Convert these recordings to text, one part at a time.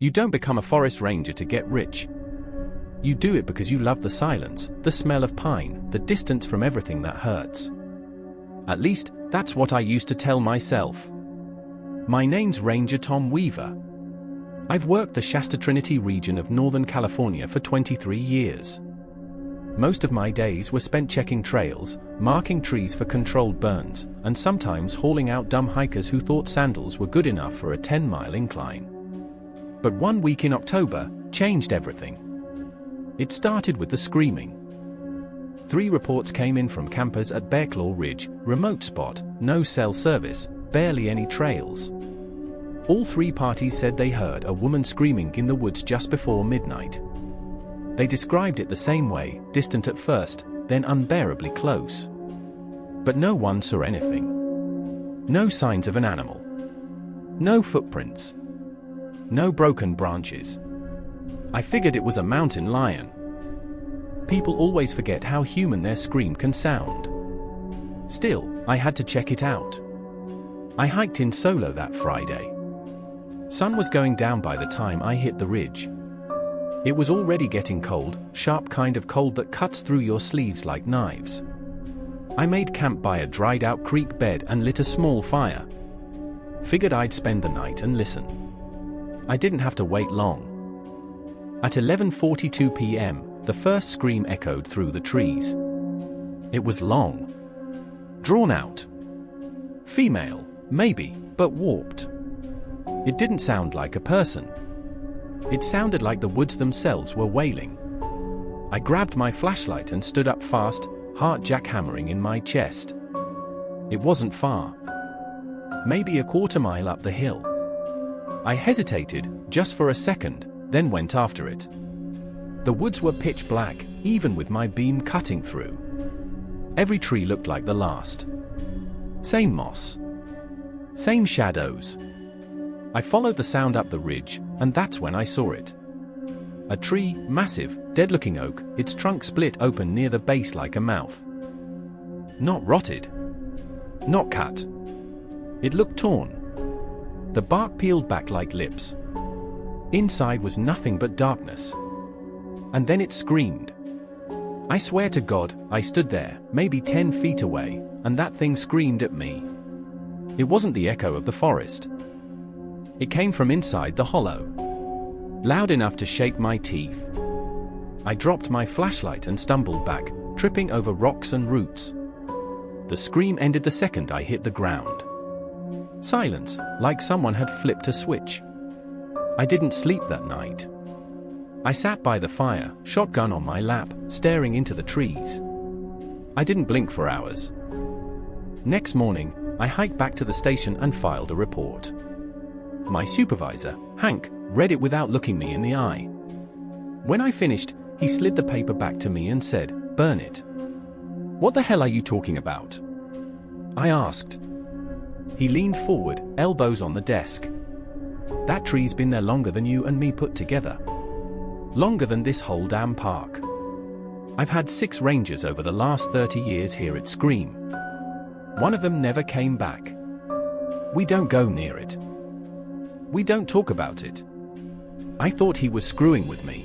You don't become a forest ranger to get rich. You do it because you love the silence, the smell of pine, the distance from everything that hurts. At least, that's what I used to tell myself. My name's Ranger Tom Weaver. I've worked the Shasta Trinity region of Northern California for 23 years. Most of my days were spent checking trails, marking trees for controlled burns, and sometimes hauling out dumb hikers who thought sandals were good enough for a 10-mile incline. But one week in October changed everything. It started with the screaming. 3 reports came in from campers at Bearclaw Ridge, remote spot, no cell service, barely any trails. All 3 parties said they heard a woman screaming in the woods just before midnight. They described it the same way, distant at first, then unbearably close. But no one saw anything. No signs of an animal. No footprints. No broken branches. I figured it was a mountain lion. People always forget how human their scream can sound. Still, I had to check it out. I hiked in solo that Friday. Sun was going down by the time I hit the ridge. It was already getting cold, sharp kind of cold that cuts through your sleeves like knives. I made camp by a dried-out creek bed and lit a small fire. Figured I'd spend the night and listen. I didn't have to wait long. At 11:42 p.m., the first scream echoed through the trees. It was long. Drawn out. Female, maybe, but warped. It didn't sound like a person. It sounded like the woods themselves were wailing. I grabbed my flashlight and stood up fast, heart jackhammering in my chest. It wasn't far. Maybe a quarter mile up the hill. I hesitated, just for a second, then went after it. The woods were pitch black, even with my beam cutting through. Every tree looked like the last. Same moss. Same shadows. I followed the sound up the ridge, and that's when I saw it. A tree, massive, dead-looking oak, its trunk split open near the base like a mouth. Not rotted. Not cut. It looked torn. The bark peeled back like lips. Inside was nothing but darkness. And then it screamed. I swear to God, I stood there, maybe 10 feet away, and that thing screamed at me. It wasn't the echo of the forest. It came from inside the hollow. Loud enough to shake my teeth. I dropped my flashlight and stumbled back, tripping over rocks and roots. The scream ended the second I hit the ground. Silence, like someone had flipped a switch. I didn't sleep that night. I sat by the fire, shotgun on my lap, staring into the trees. I didn't blink for hours. Next morning, I hiked back to the station and filed a report. My supervisor, Hank, read it without looking me in the eye. When I finished, he slid the paper back to me and said, "Burn it." "What the hell are you talking about?" I asked. He leaned forward, elbows on the desk. "That tree's been there longer than you and me put together. Longer than this whole damn park. I've had 6 rangers over the last 30 years here at Scream. One of them never came back. We don't go near it. We don't talk about it." I thought he was screwing with me.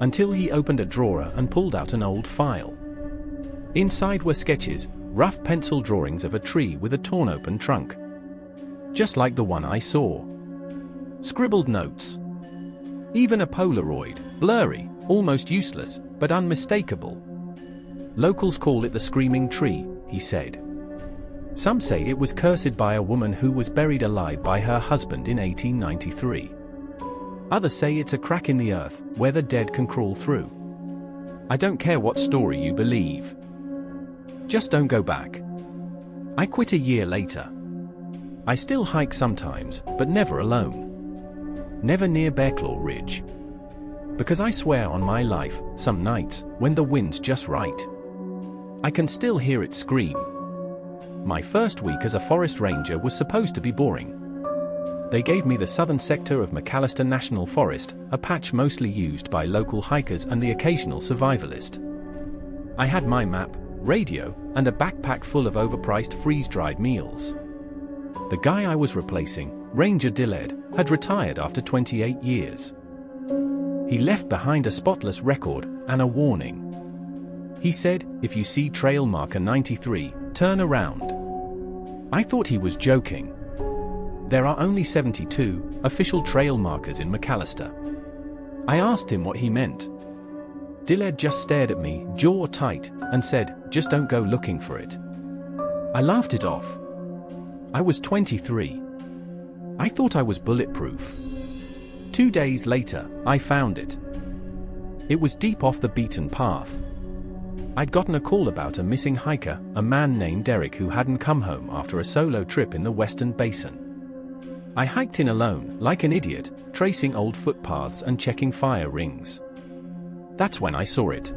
Until he opened a drawer and pulled out an old file. Inside were sketches, rough pencil drawings of a tree with a torn open trunk. Just like the one I saw. Scribbled notes. Even a Polaroid, blurry, almost useless, but unmistakable. "Locals call it the screaming tree," he said. "Some say it was cursed by a woman who was buried alive by her husband in 1893. Others say it's a crack in the earth, where the dead can crawl through. I don't care what story you believe. Just don't go back." I quit a year later. I still hike sometimes, but never alone. Never near Bearclaw Ridge. Because I swear on my life, some nights, when the wind's just right, I can still hear it scream. My first week as a forest ranger was supposed to be boring. They gave me the southern sector of McAllister National Forest, a patch mostly used by local hikers and the occasional survivalist. I had my map, radio, and a backpack full of overpriced freeze-dried meals. The guy I was replacing, Ranger Dillard, had retired after 28 years. He left behind a spotless record and a warning. He said, "If you see trail marker 93, turn around." I thought he was joking. There are only 72 official trail markers in McAllister. I asked him what he meant. Dillard just stared at me, jaw tight, and said, "Just don't go looking for it." I laughed it off. I was 23. I thought I was bulletproof. 2 days later, I found it. It was deep off the beaten path. I'd gotten a call about a missing hiker, a man named Derek who hadn't come home after a solo trip in the Western Basin. I hiked in alone, like an idiot, tracing old footpaths and checking fire rings. That's when I saw it.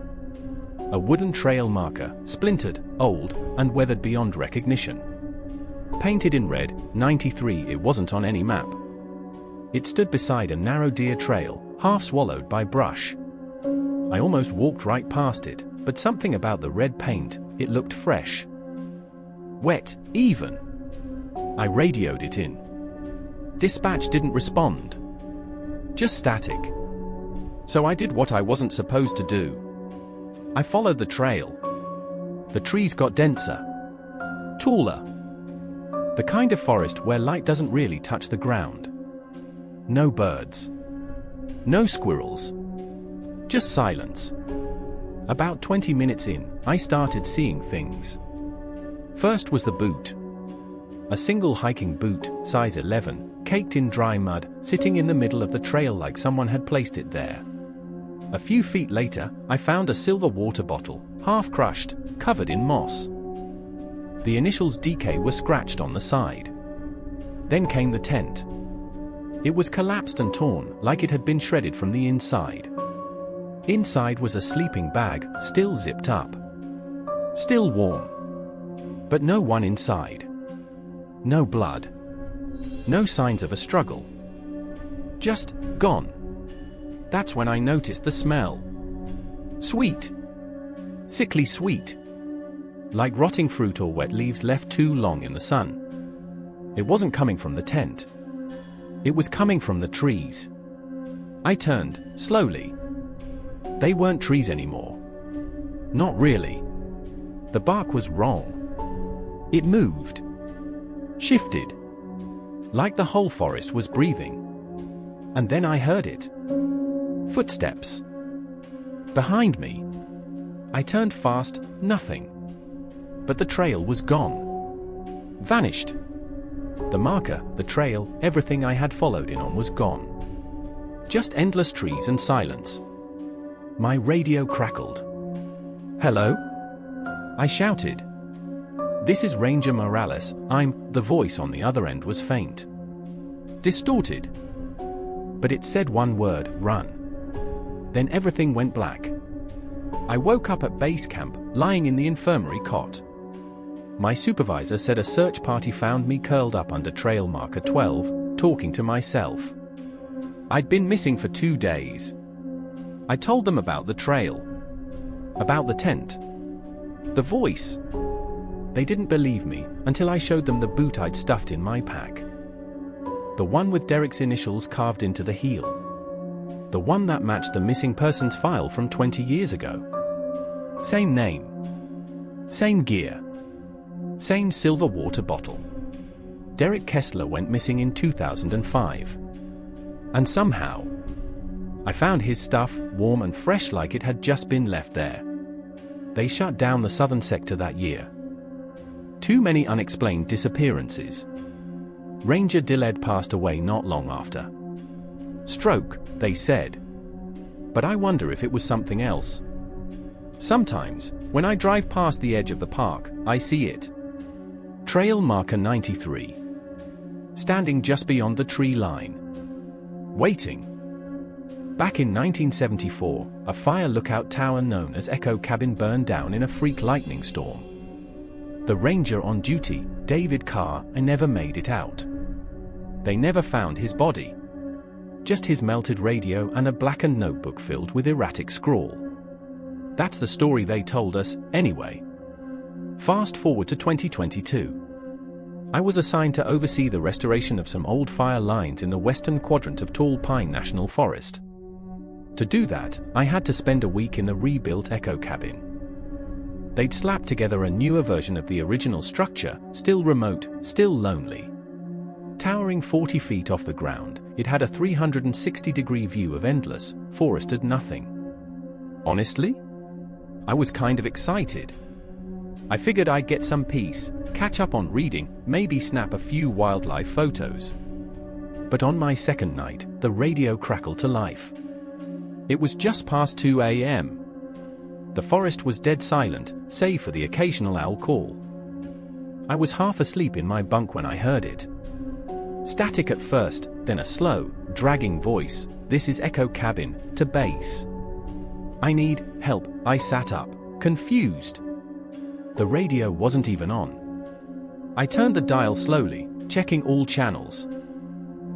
A wooden trail marker, splintered, old, and weathered beyond recognition. Painted in red, 93, it wasn't on any map. It stood beside a narrow deer trail, half swallowed by brush. I almost walked right past it, but something about the red paint, it looked fresh. Wet, even. I radioed it in. Dispatch didn't respond. Just static. So I did what I wasn't supposed to do. I followed the trail. The trees got denser. Taller. The kind of forest where light doesn't really touch the ground. No birds. No squirrels. Just silence. About 20 minutes in, I started seeing things. First was the boot. A single hiking boot, size 11, caked in dry mud, sitting in the middle of the trail like someone had placed it there. A few feet later, I found a silver water bottle, half crushed, covered in moss. The initials DK were scratched on the side. Then came the tent. It was collapsed and torn, like it had been shredded from the inside. Inside was a sleeping bag, still zipped up. Still warm. But no one inside. No blood. No signs of a struggle. Just gone. That's when I noticed the smell. Sweet. Sickly sweet. Like rotting fruit or wet leaves left too long in the sun. It wasn't coming from the tent. It was coming from the trees. I turned, slowly. They weren't trees anymore. Not really. The bark was wrong. It moved. Shifted. Like the whole forest was breathing. And then I heard it. Footsteps. Behind me. I turned fast, nothing. But the trail was gone. Vanished. The marker, the trail, everything I had followed in on was gone. Just endless trees and silence. My radio crackled. "Hello?" I shouted. "This is Ranger Morales, The voice on the other end was faint. Distorted. But it said one word, run. Then everything went black. I woke up at base camp, lying in the infirmary cot. My supervisor said a search party found me curled up under trail marker 12, talking to myself. I'd been missing for 2 days. I told them about the trail. About the tent. The voice. They didn't believe me until I showed them the boot I'd stuffed in my pack. The one with Derek's initials carved into the heel. The one that matched the missing persons file from 20 years ago. Same name. Same gear. Same silver water bottle. Derek Kessler went missing in 2005. And somehow, I found his stuff, warm and fresh like it had just been left there. They shut down the southern sector that year. Too many unexplained disappearances. Ranger Dillard passed away not long after. Stroke, they said. But I wonder if it was something else. Sometimes, when I drive past the edge of the park, I see it. Trail marker 93. Standing just beyond the tree line. Waiting. Back in 1974, a fire lookout tower known as Echo Cabin burned down in a freak lightning storm. The ranger on duty, David Carr, never made it out. They never found his body. Just his melted radio and a blackened notebook filled with erratic scrawl. That's the story they told us, anyway. Fast forward to 2022. I was assigned to oversee the restoration of some old fire lines in the western quadrant of Tall Pine National Forest. To do that, I had to spend a week in the rebuilt echo cabin. They'd slapped together a newer version of the original structure, still remote, still lonely. Towering 40 feet off the ground, it had a 360-degree view of endless, forested nothing. Honestly, I was kind of excited. I figured I'd get some peace, catch up on reading, maybe snap a few wildlife photos. But on my second night, the radio crackled to life. It was just past 2 a.m. The forest was dead silent, save for the occasional owl call. I was half asleep in my bunk when I heard it. Static at first, then a slow, dragging voice. "This is Echo Cabin, to base. I need help." I sat up, confused. The radio wasn't even on. I turned the dial slowly, checking all channels.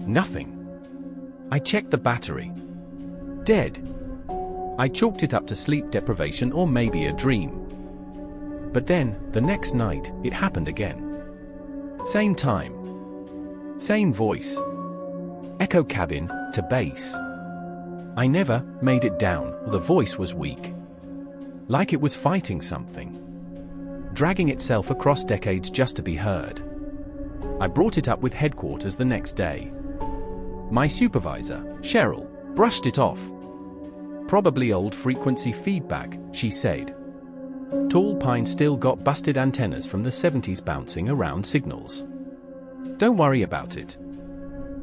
Nothing. I checked the battery. Dead. I chalked it up to sleep deprivation or maybe a dream. But then, the next night, it happened again. Same time. Same voice. Echo Cabin, to base. I never made it down, the voice was weak. Like it was fighting something. Dragging itself across decades just to be heard. I brought it up with headquarters the next day. My supervisor, Cheryl, brushed it off. "Probably old frequency feedback," she said. Tall Pine still got busted antennas from the 70s bouncing around signals. Don't worry about it.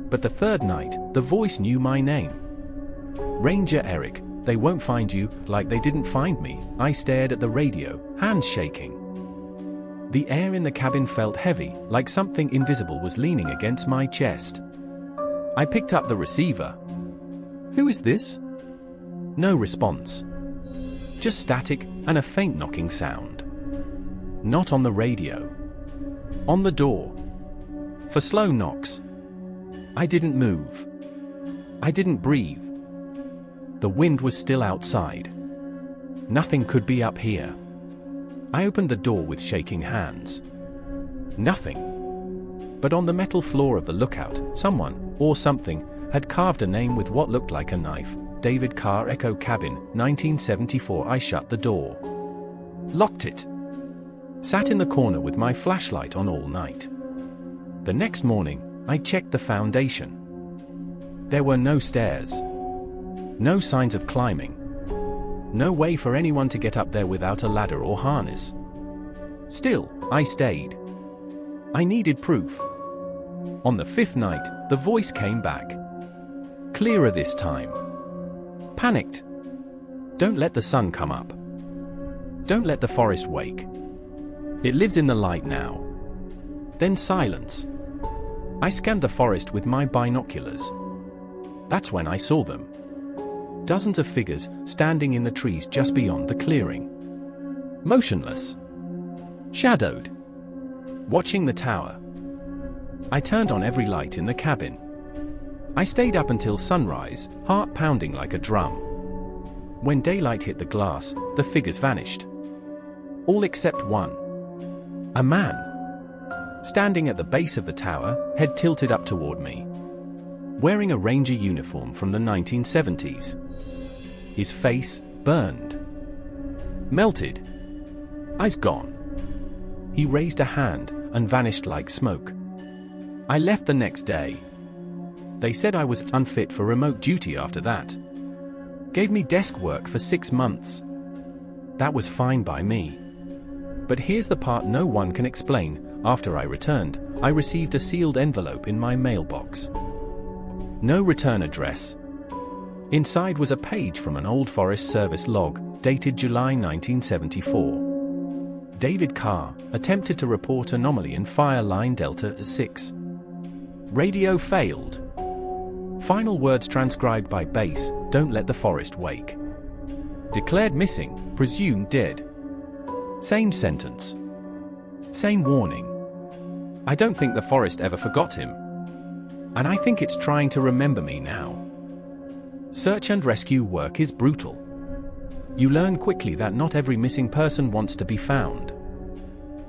But the third night, the voice knew my name. "Ranger Eric, they won't find you," like they didn't find me. I stared at the radio, hands shaking. The air in the cabin felt heavy, like something invisible was leaning against my chest. I picked up the receiver. "Who is this?" No response. Just static and a faint knocking sound. Not on the radio. On the door. For slow knocks. I didn't move. I didn't breathe. The wind was still outside. Nothing could be up here. I opened the door with shaking hands. Nothing. But on the metal floor of the lookout, someone, or something, had carved a name with what looked like a knife. David Carr, Echo Cabin, 1974. I shut the door. Locked it. Sat in the corner with my flashlight on all night. The next morning, I checked the foundation. There were no stairs. No signs of climbing. No way for anyone to get up there without a ladder or harness. Still, I stayed. I needed proof. On the fifth night, the voice came back. Clearer this time. Panicked. "Don't let the sun come up. Don't let the forest wake. It lives in the light now." Then silence. I scanned the forest with my binoculars. That's when I saw them. Dozens of figures standing in the trees just beyond the clearing. Motionless. Shadowed. Watching the tower. I turned on every light in the cabin. I stayed up until sunrise, heart pounding like a drum. When daylight hit the glass, the figures vanished. All except one. A man. Standing at the base of the tower, head tilted up toward me. Wearing a ranger uniform from the 1970s. His face, burned. Melted. Eyes gone. He raised a hand, and vanished like smoke. I left the next day. They said I was unfit for remote duty after that. Gave me desk work for 6 months. That was fine by me. But here's the part no one can explain. After I returned, I received a sealed envelope in my mailbox. No return address. Inside was a page from an old Forest Service log, dated July 1974. David Carr attempted to report anomaly in fire line Delta 6. Radio failed. Final words transcribed by base: "Don't let the forest wake." Declared missing, presumed dead. Same sentence. Same warning. I don't think the forest ever forgot him. And I think it's trying to remember me now. Search and rescue work is brutal. You learn quickly that not every missing person wants to be found.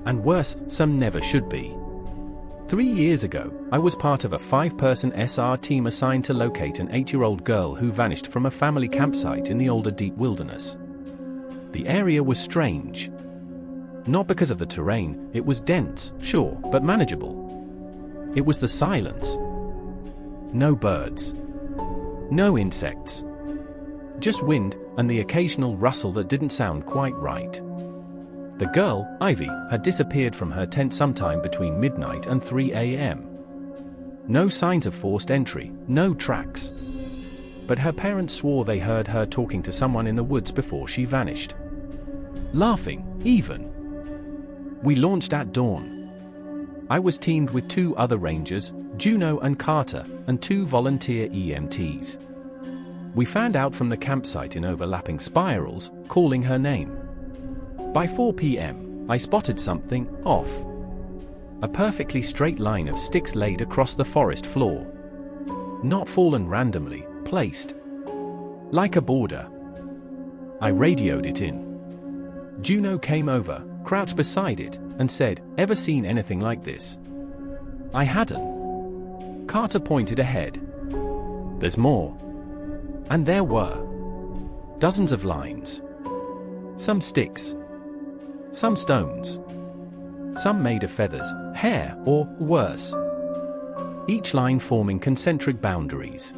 And worse, some never should be. 3 years ago, I was part of a 5-person SR team assigned to locate an 8-year-old girl who vanished from a family campsite in the older deep wilderness. The area was strange. Not because of the terrain, it was dense, sure, but manageable. It was the silence. No birds. No insects. Just wind, and the occasional rustle that didn't sound quite right. The girl, Ivy, had disappeared from her tent sometime between midnight and 3 a.m. No signs of forced entry, no tracks. But her parents swore they heard her talking to someone in the woods before she vanished. Laughing, even. We launched at dawn. I was teamed with 2 other rangers, Juno and Carter, and 2 volunteer EMTs. We fanned out from the campsite in overlapping spirals, calling her name. By 4 p.m., I spotted something off. A perfectly straight line of sticks laid across the forest floor. Not fallen randomly, placed. Like a border. I radioed it in. Juno came over, crouched beside it, and said, "Ever seen anything like this?" I hadn't. Carter pointed ahead. "There's more." And there were. Dozens of lines. Some sticks. Some stones. Some made of feathers, hair, or worse. Each line forming concentric boundaries.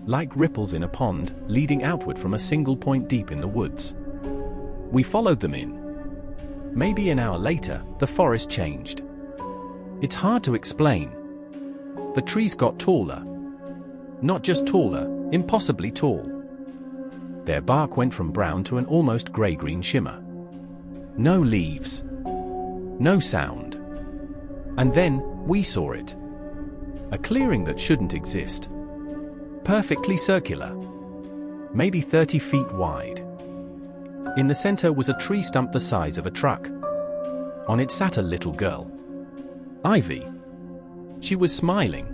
Like ripples in a pond, leading outward from a single point deep in the woods. We followed them in. Maybe an hour later, the forest changed. It's hard to explain. The trees got taller. Not just taller, impossibly tall. Their bark went from brown to an almost grey-green shimmer. No leaves. No sound. And then, we saw it. A clearing that shouldn't exist. Perfectly circular. Maybe 30 feet wide. In the center was a tree stump the size of a truck. On it sat a little girl. Ivy. She was smiling.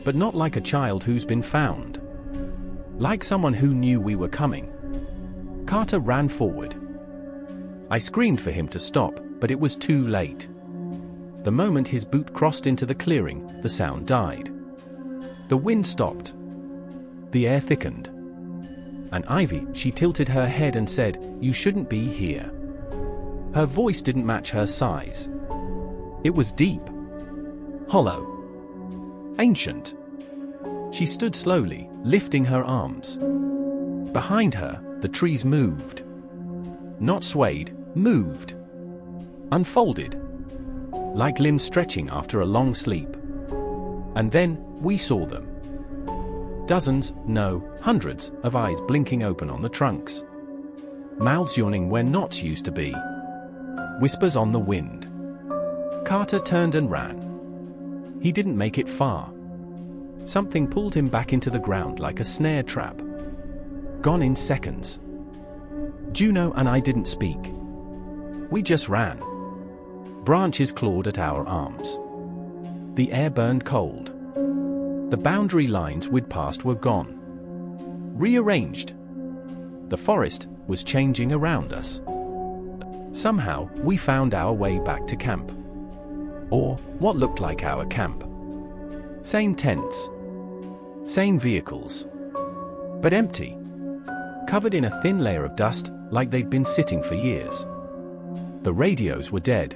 But not like a child who's been found. Like someone who knew we were coming. Carter ran forward. I screamed for him to stop, but it was too late. The moment his boot crossed into the clearing, the sound died. The wind stopped. The air thickened. And Ivy, she tilted her head and said, "You shouldn't be here." Her voice didn't match her size. It was deep. Hollow. Ancient. She stood slowly, lifting her arms. Behind her, the trees moved. Not swayed, moved. Unfolded. Like limbs stretching after a long sleep. And then, we saw them. Dozens, no, hundreds, of eyes blinking open on the trunks. Mouths yawning where knots used to be. Whispers on the wind. Carter turned and ran. He didn't make it far. Something pulled him back into the ground like a snare trap. Gone in seconds. Juno and I didn't speak. We just ran. Branches clawed at our arms. The air burned cold. The boundary lines we'd passed were gone. Rearranged. The forest was changing around us. Somehow, we found our way back to camp. Or, what looked like our camp. Same tents. Same vehicles. But empty. Covered in a thin layer of dust, like they'd been sitting for years. The radios were dead.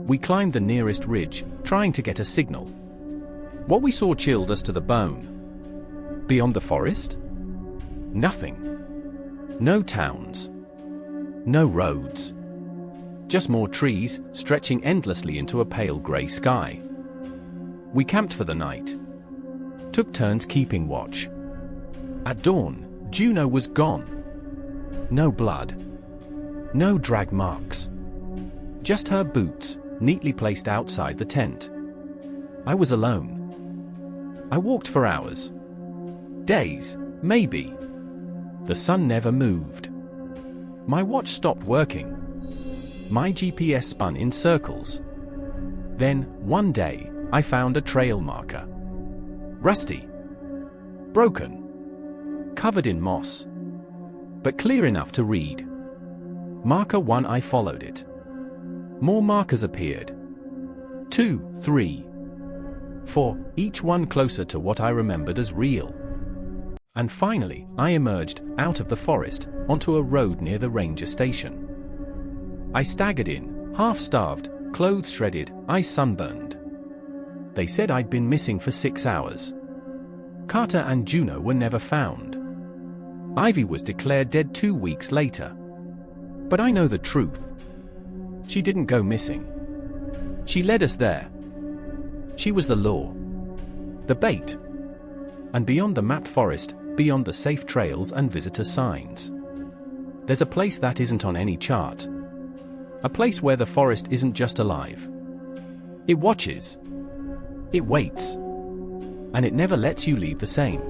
We climbed the nearest ridge, trying to get a signal. What we saw chilled us to the bone. Beyond the forest? Nothing. No towns. No roads. Just more trees, stretching endlessly into a pale grey sky. We camped for the night. Took turns keeping watch. At dawn, Juno was gone. No blood. No drag marks. Just her boots, neatly placed outside the tent. I was alone. I walked for hours. Days, maybe. The sun never moved. My watch stopped working. My GPS spun in circles. Then, one day, I found a trail marker. Rusty. Broken. Covered in moss. But clear enough to read. Marker 1. I followed it. More markers appeared. 2, 3, 4, each one closer to what I remembered as real. And finally, I emerged, out of the forest, onto a road near the ranger station. I staggered in, half-starved, clothes shredded, eyes sunburned. They said I'd been missing for 6 hours. Carter and Juno were never found. Ivy was declared dead 2 weeks later. But I know the truth. She didn't go missing. She led us there. She was the lure. The bait. And beyond the mapped forest, beyond the safe trails and visitor signs, there's a place that isn't on any chart. A place where the forest isn't just alive. It watches. It waits. And it never lets you leave the same.